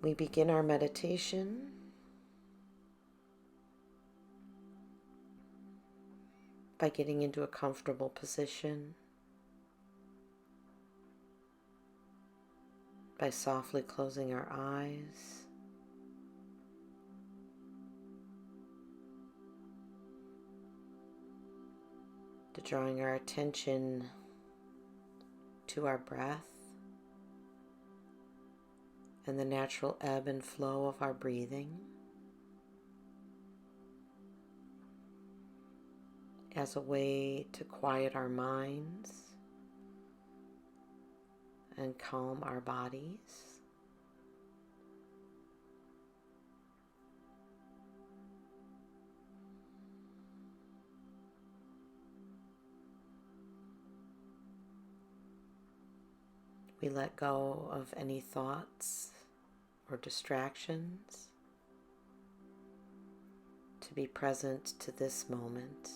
We begin our meditation by getting into a comfortable position, by softly closing our eyes, to drawing our attention to our breath and the natural ebb and flow of our breathing, as a way to quiet our minds and calm our bodies. We let go of any thoughts or distractions to be present to this moment.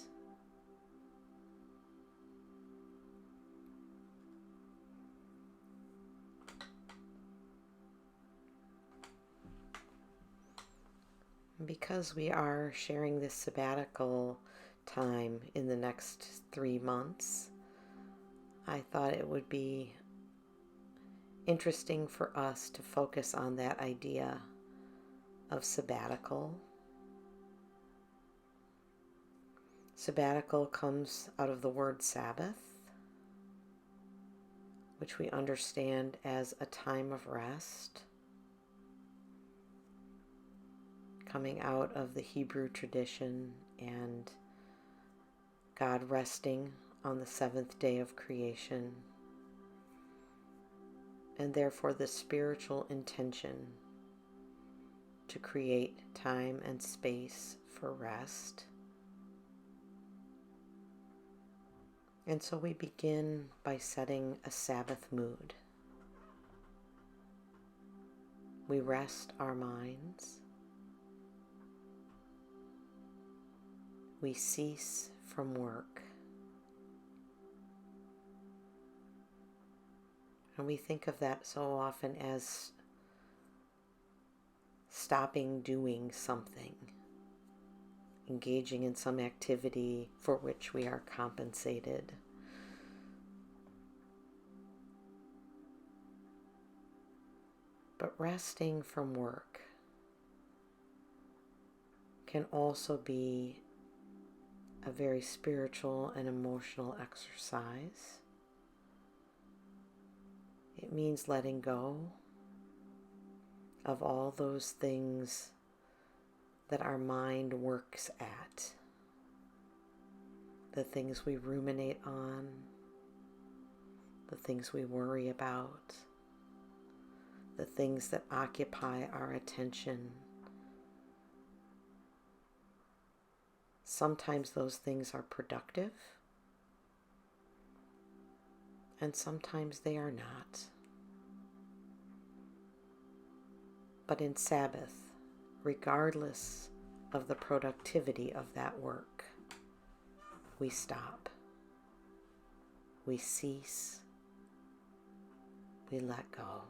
Because we are sharing this sabbatical time in the next 3 months, I thought it would be interesting for us to focus on that idea of sabbatical. Sabbatical comes out of the word Sabbath, which we understand as a time of rest, coming out of the Hebrew tradition and God resting on the seventh day of creation, and therefore the spiritual intention to create time and space for rest. And so we begin by setting a Sabbath mood. We rest our minds. We cease from work. And we think of that so often as stopping doing something, engaging in some activity for which we are compensated. But resting from work can also be a very spiritual and emotional exercise. It means letting go of all those things that our mind works at, the things we ruminate on, the things we worry about, the things that occupy our attention. Sometimes those things are productive, and sometimes they are not. But in Sabbath, regardless of the productivity of that work, we stop, we cease, we let go.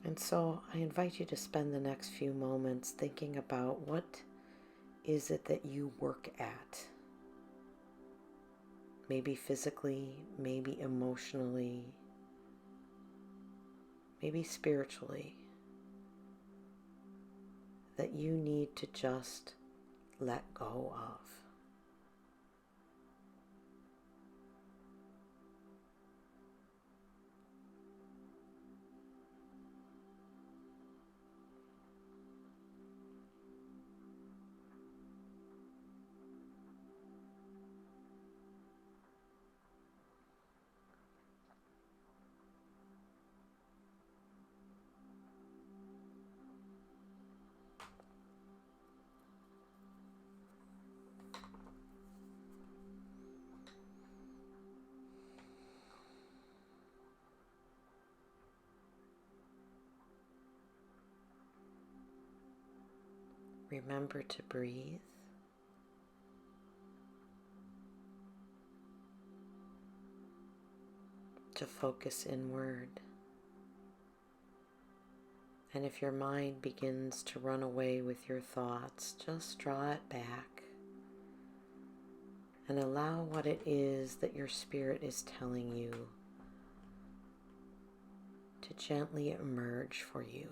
And so I invite you to spend the next few moments thinking about what is it that you work at? Maybe physically, maybe emotionally, maybe spiritually, that you need to just let go of. Remember to breathe. to focus inward. And if your mind begins to run away with your thoughts, just draw it back and allow what it is that your spirit is telling you to gently emerge for you.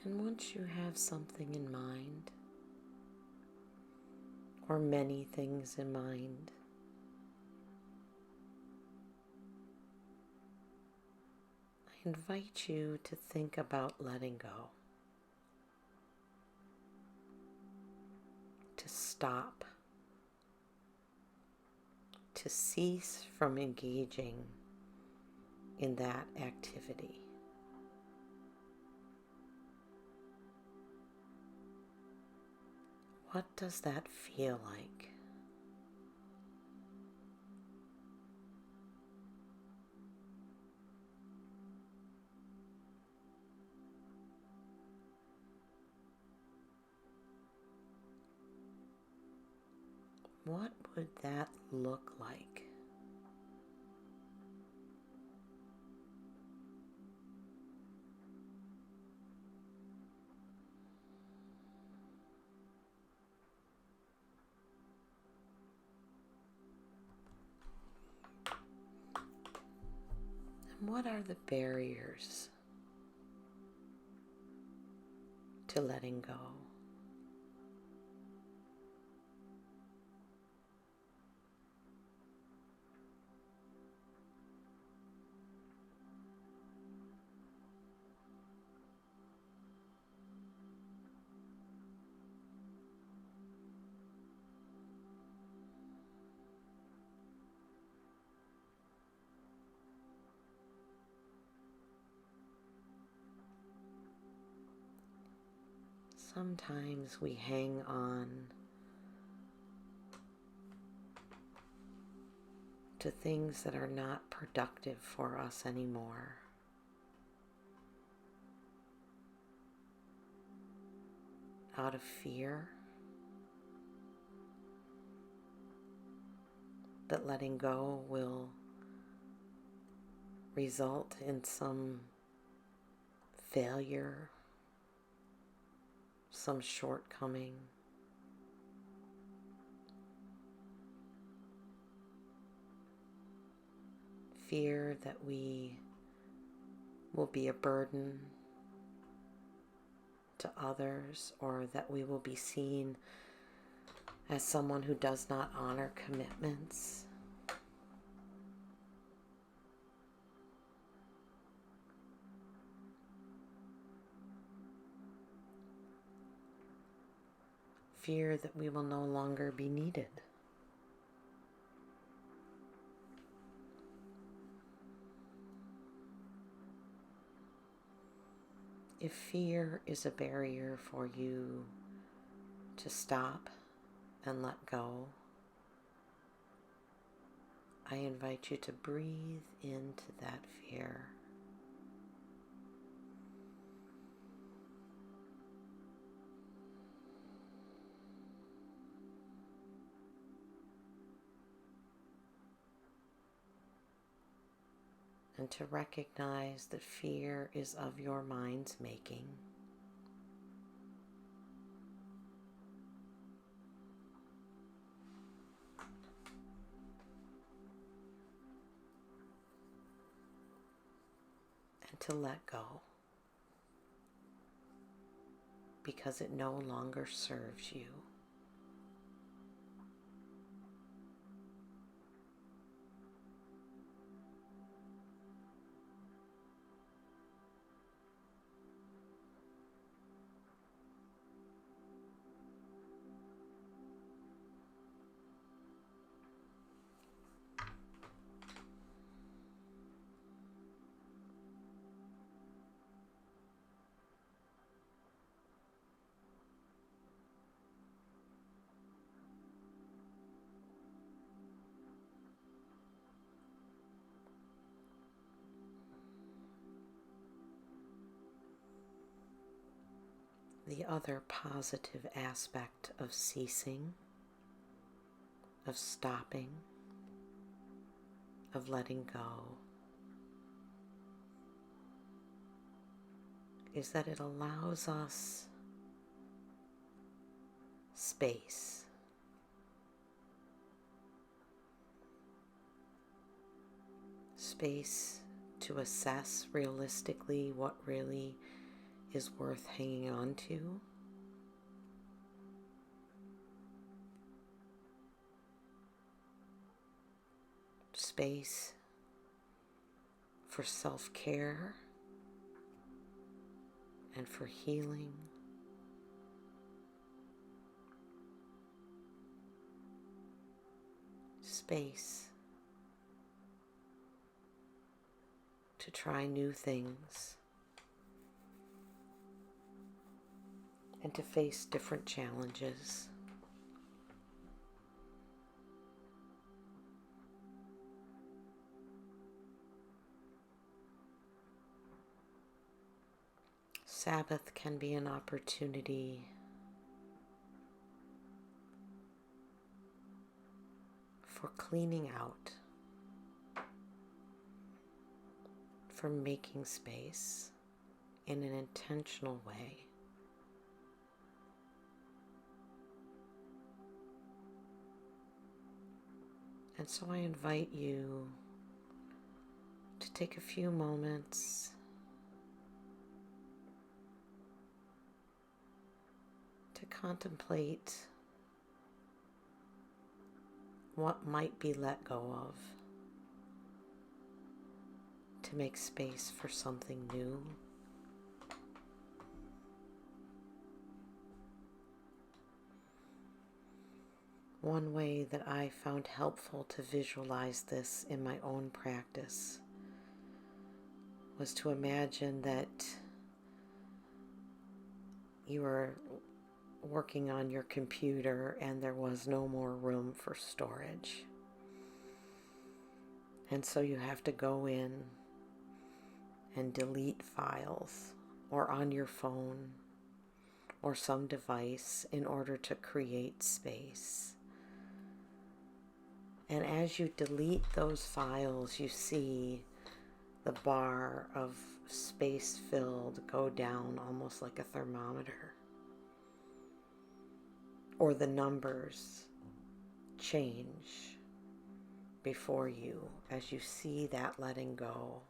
And once you have something in mind, or many things in mind, I invite you to think about letting go, to stop, to cease from engaging in that activity. What does that feel like? What would that look like? And what are the barriers to letting go? Sometimes we hang on to things that are not productive for us anymore. Out of fear that letting go will result in some failure, some shortcoming. Fear that we will be a burden to others, or that we will be seen as someone who does not honor commitments. Fear that we will no longer be needed. If fear is a barrier for you to stop and let go, I invite you to breathe into that fear. And to recognize that fear is of your mind's making. And to let go because it no longer serves you. The other positive aspect of ceasing, of stopping, of letting go, is that it allows us space. Space to assess realistically what really is worth hanging on to. Space for self-care and for healing. Space to try new things and to face different challenges. Sabbath can be an opportunity for cleaning out, for making space in an intentional way. And so I invite you to take a few moments to contemplate what might be let go of, to make space for something new. One way that I found helpful to visualize this in my own practice was to imagine that you were working on your computer and there was no more room for storage. And so you have to go in and delete files, or on your phone or some device, in order to create space. And as you delete those files, you see the bar of space filled go down almost like a thermometer. Or the numbers change before you as you see that letting go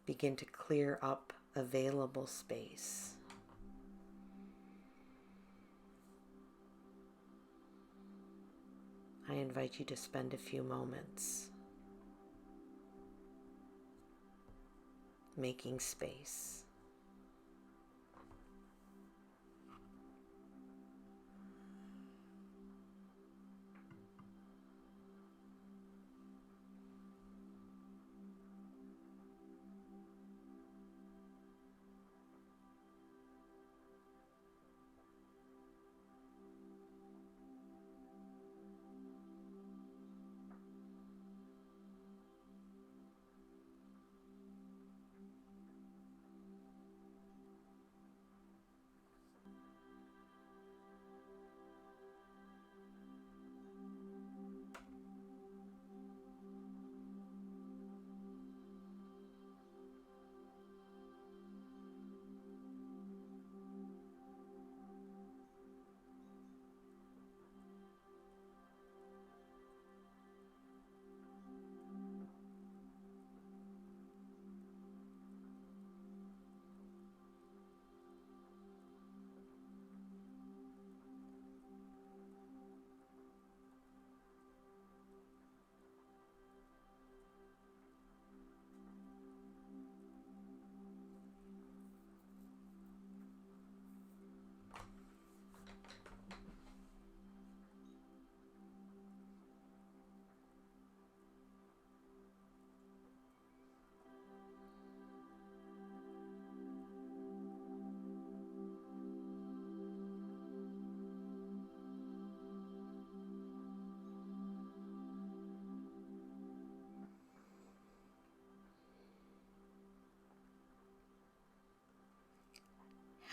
begin to clear up available space. I invite you to spend a few moments making space.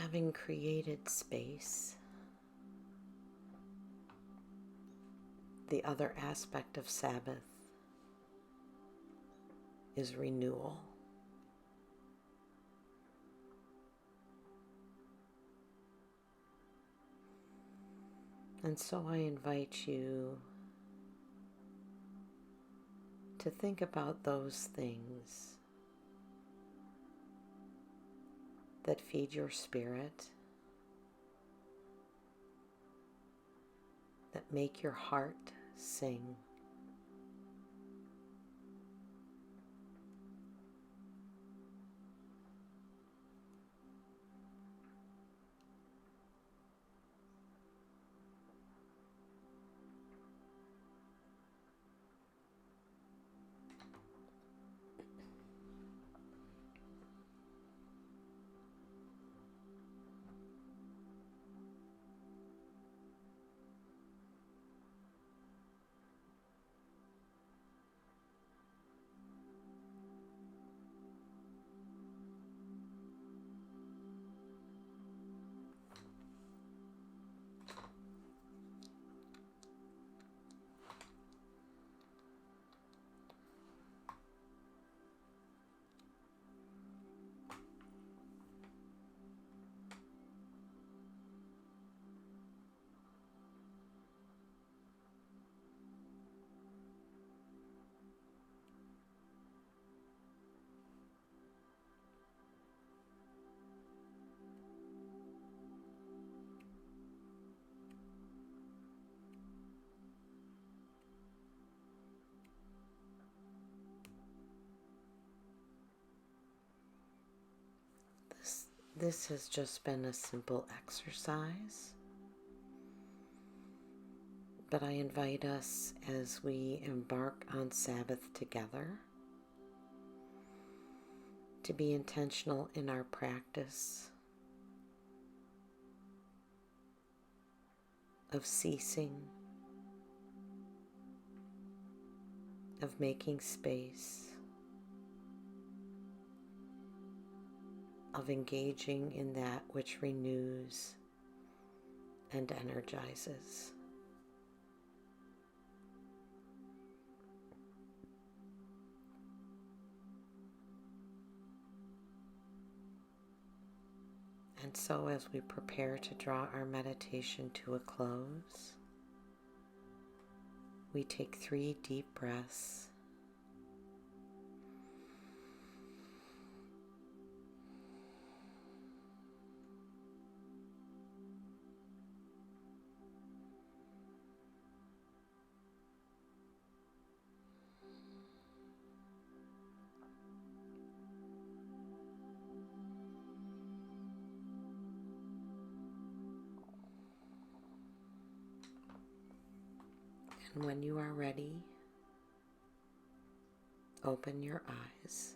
Having created space, the other aspect of Sabbath is renewal. And so I invite you to think about those things that feed your spirit, that make your heart sing. This has just been a simple exercise, but I invite us as we embark on Sabbath together to be intentional in our practice of ceasing, of making space, of engaging in that which renews and energizes. And so as we prepare to draw our meditation to a close, we take 3 deep breaths. And when you are ready, open your eyes.